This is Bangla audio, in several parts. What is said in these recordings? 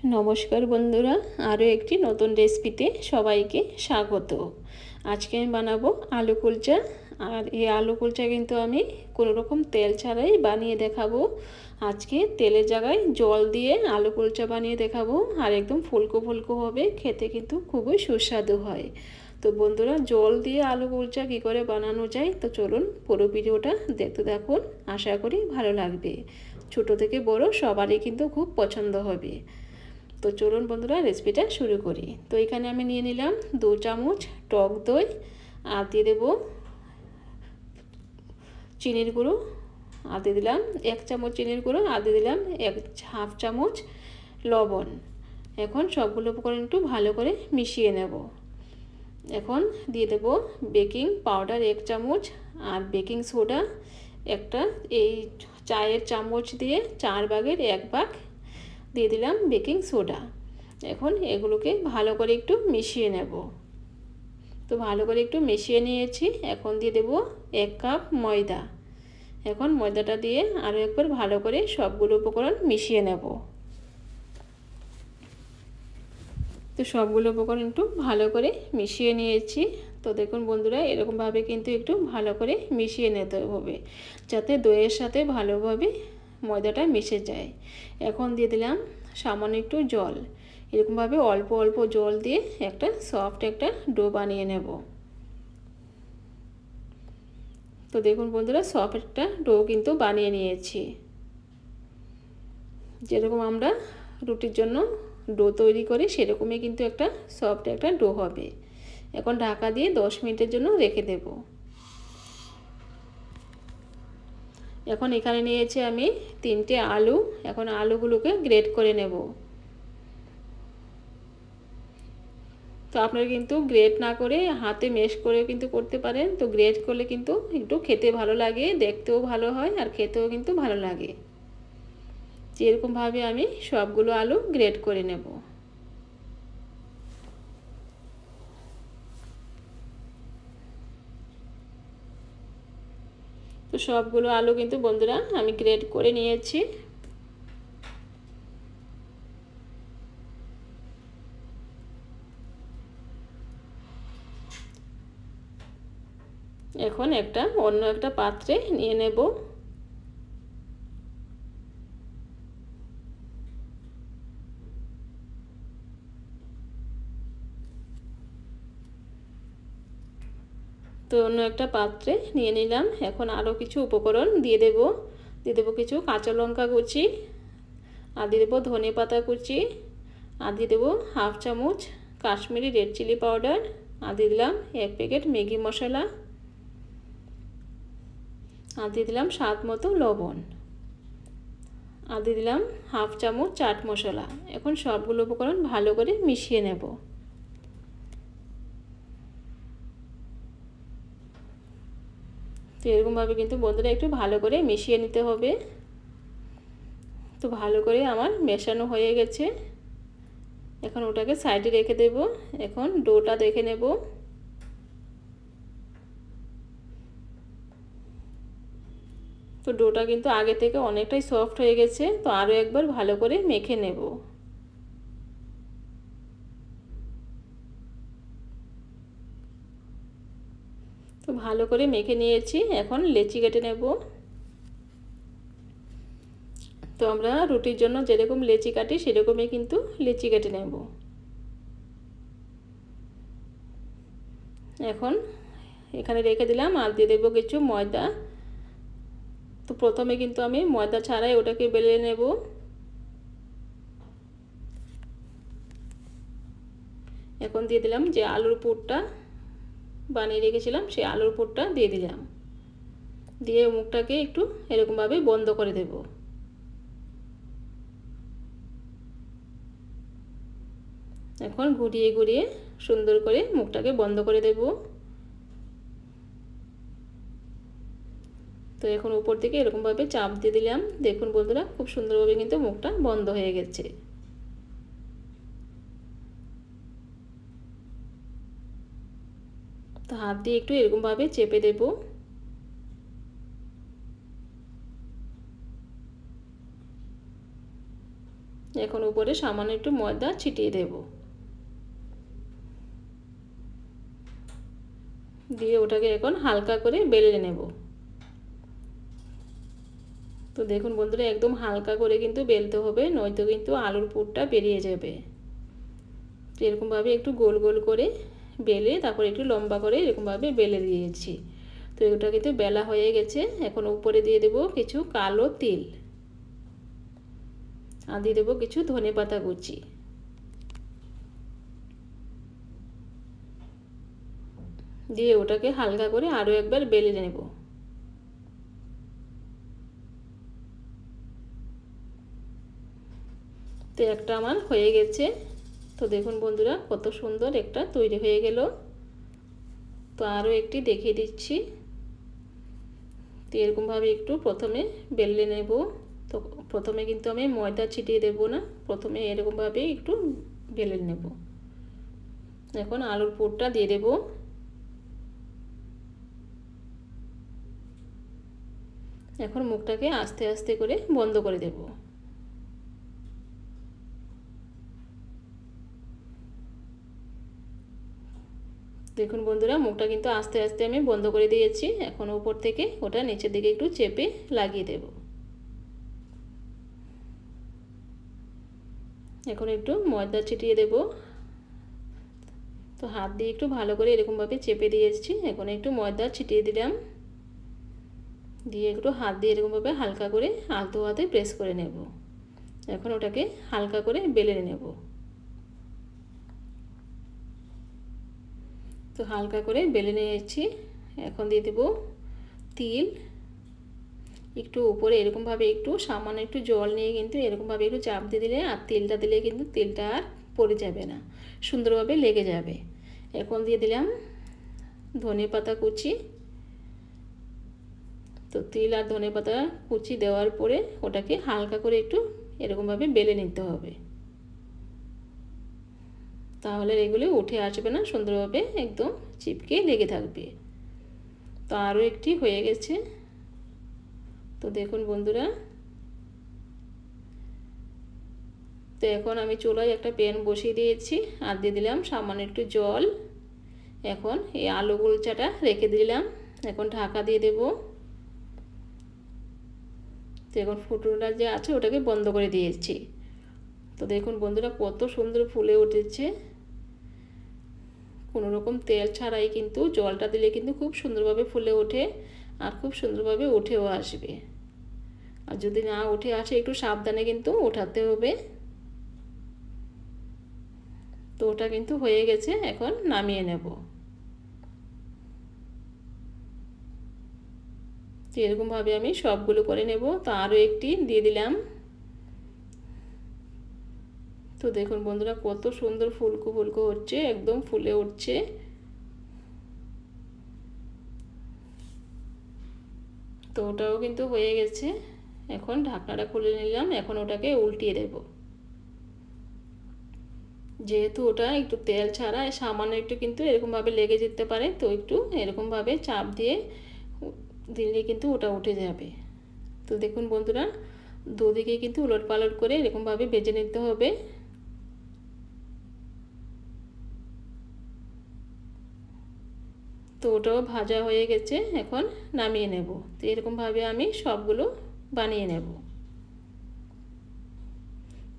নমস্কার বন্ধুরা, আরও একটি নতুন রেসিপিতে সবাইকে স্বাগত। আজকে আমি বানাবো আলু কুলচা। আর এই আলু কুলচা কিন্তু আমি কোনো রকম তেল ছাড়াই বানিয়ে দেখাবো। আজকে তেলের জায়গায় জল দিয়ে আলু কুলচা বানিয়ে দেখাবো, আর একদম ফুলকো ফুলকো হবে, খেতে কিন্তু খুবই সুস্বাদু হয়। তো বন্ধুরা, জল দিয়ে আলু কুলচা কী করে বানানো যায়, তো চলুন পুরো ভিডিওটা দেখতে থাকুন। আশা করি ভালো লাগবে। ছোটো থেকে বড় সবারই কিন্তু খুব পছন্দ হবে। তো চলুন বন্ধুরা, রেসিপিটা শুরু করি। তো এখানে আমি নিয়ে নিলাম 2 চামচ টক দই, আর দিয়ে দেবো চিনির গুঁড়ো, আর দিয়ে দিলাম 1 চামচ চিনির গুঁড়ো, আর দিয়ে দিলাম হাফ চামচ লবণ। এখন সবগুলো উপকরণ একটু ভালো করে মিশিয়ে নেব। এখন দিয়ে দেব বেকিং পাউডার 1 চামচ, আর বেকিং সোডা একটা, এই চায়ের চামচ দিয়ে 4 ভাগের 1 ভাগ দিয়ে দিলাম বেকিং সোডা। এখন এগুলোকে ভালো করে একটু মিশিয়ে নেব। তো ভালো করে একটু মিশিয়ে নিয়েছি। এখন দিয়ে দেব 1 কাপ ময়দা। এখন ময়দাটা দিয়ে আরও একবার ভালো করে সবগুলো উপকরণ মিশিয়ে নেব। তো সবগুলো উপকরণ একটু ভালো করে মিশিয়ে নিয়েছি। তো দেখুন বন্ধুরা, এরকমভাবে কিন্তু একটু ভালো করে মিশিয়ে নিতে হবে, যাতে দইয়ের সাথে ভালোভাবে ময়দাটা মিশে যায়। এখন দিয়ে দিলাম সামান্য একটু জল। এরকমভাবে অল্প অল্প জল দিয়ে একটা সফট একটা ডো বানিয়ে নেব। তো দেখুন বন্ধুরা, সফট একটা ডো কিন্তু বানিয়ে নিয়েছি। যেরকম আমরা রুটির জন্য ডো তৈরি করি সেরকমই কিন্তু একটা সফট একটা ডো হবে। এখন ঢাকা দিয়ে 10 মিনিটের জন্য রেখে দেব। এখন এখানে নিয়েছি আমি 3টে আলু। এখন আলুগুলোকে গ্রেট করে নেব। তো আপনারা কিন্তু গ্রেট না করে হাতে মেশ করে কিন্তু করতে পারেন। তো গ্রেট করলে কিন্তু একটু খেতে ভালো লাগে, দেখতেও ভালো হয়, আর খেতেও কিন্তু ভালো লাগে। এরকমভাবে আমি সবগুলো আলু গ্রেট করে নেব। তো সবগুলো আলু কিন্তু বন্ধুরা আমি গ্রেট করে নিয়েছি। এখন অন্য একটা পাত্রে নিয়ে নেব। তো অন্য একটা পাত্রে নিয়ে নিলাম। এখন আরও কিছু উপকরণ দিয়ে দেব কিছু কাঁচা লঙ্কা কুচি, আর দিয়ে দেবো ধনে পাতা কুচি, আর দিয়ে দেবো হাফ চামচ কাশ্মীরি রেড চিলি পাউডার, আর দিয়ে দিলাম 1 প্যাকেট ম্যাগি মশলা, আর দিয়ে দিলাম স্বাদ মতো লবণ, আর দিয়ে দিলাম হাফ চামচ চাট মশলা। এখন সবগুলো উপকরণ ভালো করে মিশিয়ে নেব। তো এরকমভাবে কিন্তু বন্ধুরা একটু ভালো করে মিশিয়ে নিতে হবে। তো ভালো করে আমার মেশানো হয়ে গেছে। এখন ওটাকে সাইডে রেখে দেব। এখন ডোটা দেখে নেব। তো ডোটা কিন্তু আগে থেকে অনেকটাই সফট হয়ে গেছে। তো আরও একবার ভালো করে মেখে নেব। তো ভালো করে মেখে নিয়েছি। এখন লেচি কেটে নেব। তো আমরা রুটির জন্য যেরকম লেচি কাটি সেরকমই কিন্তু লেচি কেটে নেব। এখন এখানে রেখে দিলাম, আর দিয়ে দেবো কিছু ময়দা। তো প্রথমে কিন্তু আমি ময়দা ছাড়াই ওটাকে বেলে নেব। এখন দিয়ে দিলাম যে আলুর পুরটা বানিয়ে রেখেছিলাম, সেই আলুর পুরটা দিয়ে দিলাম। দিয়ে মুখটাকে একটু এরকমভাবে বন্ধ করে দেব। এখন ঘুরিয়ে ঘুরিয়ে সুন্দর করে মুখটাকে বন্ধ করে দেব। তো এখন উপর থেকে এরকমভাবে চাপ দিয়ে দিলাম। দেখুন বন্ধুরা, খুব সুন্দরভাবে কিন্তু মুখটা বন্ধ হয়ে গেছে। তো হাত দিয়ে একটু এরকমভাবে চেপে দেব। এখন উপরে সামান্য একটু ময়দা ছিটিয়ে দেব, দিয়ে ওটাকে এখন হালকা করে বেলে নেব। তো দেখুন বন্ধুরা, একদম হালকা করে কিন্তু বেলতে হবে, নয়তো কিন্তু আলুর পুরটা বেরিয়ে যাবে। তো এরকমভাবে একটু গোল গোল করে বেলে তারপর একটু লম্বা করে এরকমভাবে বেলে দিয়েছি। তো এটা কিন্তু বেলা হয়ে গেছে। এখন উপরে দিয়ে দেব কিছু কালো তিল, আর দিয়ে দেবো কিছু ধনেপাতা কুচি। দিয়ে ওটাকে হালকা করে আরও একবার বেলে নেব। তো একটা আমার হয়ে গেছে। তো দেখুন বন্ধুরা, কত সুন্দর একটা তৈরি হয়ে গেল। তো আরও একটি দেখিয়ে দিচ্ছি। তো এরকমভাবে একটু প্রথমে বেলে নেব। তো প্রথমে কিন্তু আমি ময়দা ছিটিয়ে দেব না, প্রথমে এরকমভাবে একটু বেলে নেব। এখন আলুর পুরটা দিয়ে দেব। এখন মুখটাকে আস্তে আস্তে করে বন্ধ করে দেব। দেখুন বন্ধুরা, মুখটা কিন্তু আস্তে আস্তে আমি বন্ধ করে দিয়েছি। এখন উপর থেকে ওটা নিচের দিকে একটু চেপে লাগিয়ে দেব। এখন একটু ময়দা ছিটিয়ে দেব। তো হাত দিয়ে একটু ভালো করে এরকমভাবে চেপে দিয়েছি। এখন একটু ময়দা ছিটিয়ে দিলাম, দিয়ে একটু হাত দিয়ে এরকমভাবে হালকা করে আলতো হাতে প্রেস করে নেব। এখন ওটাকে হালকা করে বেলে নেব। তো হালকা করে বেলে নিয়েছি। এখন দিয়ে দেব তিল। একটু উপরে এরকমভাবে একটু সামান্য একটু জল নিয়ে কিন্তু এরকমভাবে একটু চাপ দিয়ে দিলে, আর তেলটা দিলে কিন্তু তেলটা আর পড়ে যাবে না, সুন্দরভাবে লেগে যাবে। এখন দিয়ে দিলাম ধনেপাতা কুচি। তো তিল আর ধনেপাতা কুচি দেওয়ার পরে ওটাকে হালকা করে একটু এরকমভাবে বেলে নিতে হবে, তাহলে এগুলো উঠে আসবে না, সুন্দরভাবে একদম চিপকে লেগে থাকবে। তো আরও একটি হয়ে গেছে। তো দেখুন বন্ধুরা, তো এখন আমি চুলায় একটা প্যান বসিয়ে দিয়েছি, আর দিয়ে দিলাম সামান্য একটু জল। এখন এই আলু কুলচাটা রেখে দিলাম, এখন ঢাকা দিয়ে দেব। তো এখন ফুটুটা যে আছে ওটাকে বন্ধ করে দিয়েছি। তো দেখুন বন্ধুরা, কত সুন্দর ফুলে উঠেছে, কোনো রকম তেল ছাড়াই কিন্তু জলটা দিলে কিন্তু খুব সুন্দরভাবে ফুলে ওঠে, আর খুব সুন্দরভাবে উঠেও আসবে। আর যদি না উঠে আসে একটু সাবধানে কিন্তু ওঠাতে হবে। তো ওটা কিন্তু হয়ে গেছে, এখন নামিয়ে নেব। তো এরকমভাবে আমি সবগুলো করে নেব। তো আরও একটি দিয়ে দিলাম। তো দেখুন বন্ধুরা, কত সুন্দর ফুলকো ফুলকো হচ্ছে, একদম ফুলে উঠছে। তো ওটাও কিন্তু হয়ে গেছে। এখন ঢাকনাটা খুলে নিলাম, এখন ওটাকে উল্টিয়ে দেব। যেহেতু ওটা একটু তেল ছাড়া, সামান্য একটু কিন্তু এরকমভাবে লেগে যেতে পারে, তো একটু এরকমভাবে চাপ দিয়ে দিলে কিন্তু ওটা উঠে যাবে। তো দেখুন বন্ধুরা, দুদিকে কিন্তু উলট পালট করে এরকমভাবে ভেজে নিতে হবে। তো ওটাও ভাজা হয়ে গেছে, এখন নামিয়ে নেব। তো এরকমভাবে আমি সবগুলো বানিয়ে নেব।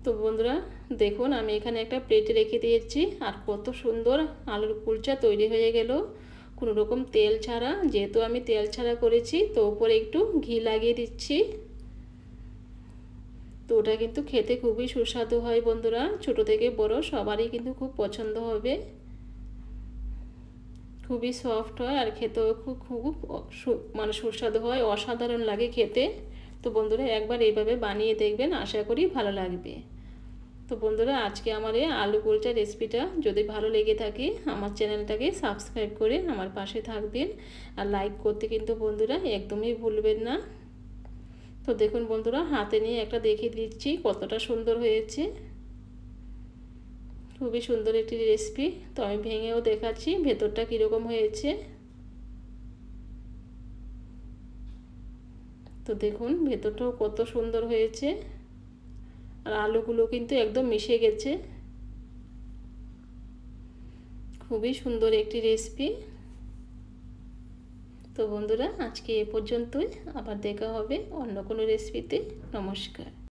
তো বন্ধুরা দেখুন, আমি এখানে একটা প্লেটে রেখে দিয়েছি, আর কত সুন্দর আলুর কুলচা তৈরি হয়ে গেল, কোনো রকম তেল ছাড়া। যেহেতু আমি তেল ছাড়া করেছি, তো উপরে একটু ঘি লাগিয়ে দিচ্ছি। তো ওটা কিন্তু খেতে খুবই সুস্বাদু হয় বন্ধুরা, ছোট থেকে বড় সবারই কিন্তু খুব পছন্দ হবে। খুবই সফট হয়, আর খেতেও খুব খুব মানে সুস্বাদু হয়, অসাধারণ লাগে খেতে। তো বন্ধুরা একবার এইভাবে বানিয়ে দেখবেন, আশা করি ভালো লাগবে। তো বন্ধুরা, আজকে আমার এই আলু কুলচা রেসিপিটা যদি ভালো লেগে থাকে, আমার চ্যানেলটাকে সাবস্ক্রাইব করে আমার পাশে থাকবেন, আর লাইক করতে কিন্তু বন্ধুরা একদমই ভুলবেন না। তো দেখুন বন্ধুরা, হাতে নিয়ে একটা দেখিয়ে দিচ্ছি কতটা সুন্দর হয়েছে, খুবই সুন্দর একটি রেসিপি। তো আমি ভেঙেও দেখাচ্ছি ভেতরটা কীরকম হয়েছে। তো দেখুন ভেতরটাও কত সুন্দর হয়েছে। আর আলুগুলো কিন্তু একদম মিশে গেছে। খুবই সুন্দর একটি রেসিপি। তো বন্ধুরা, আজকে এ পর্যন্তই। আবার দেখা হবে অন্য কোনো রেসিপিতে। নমস্কার।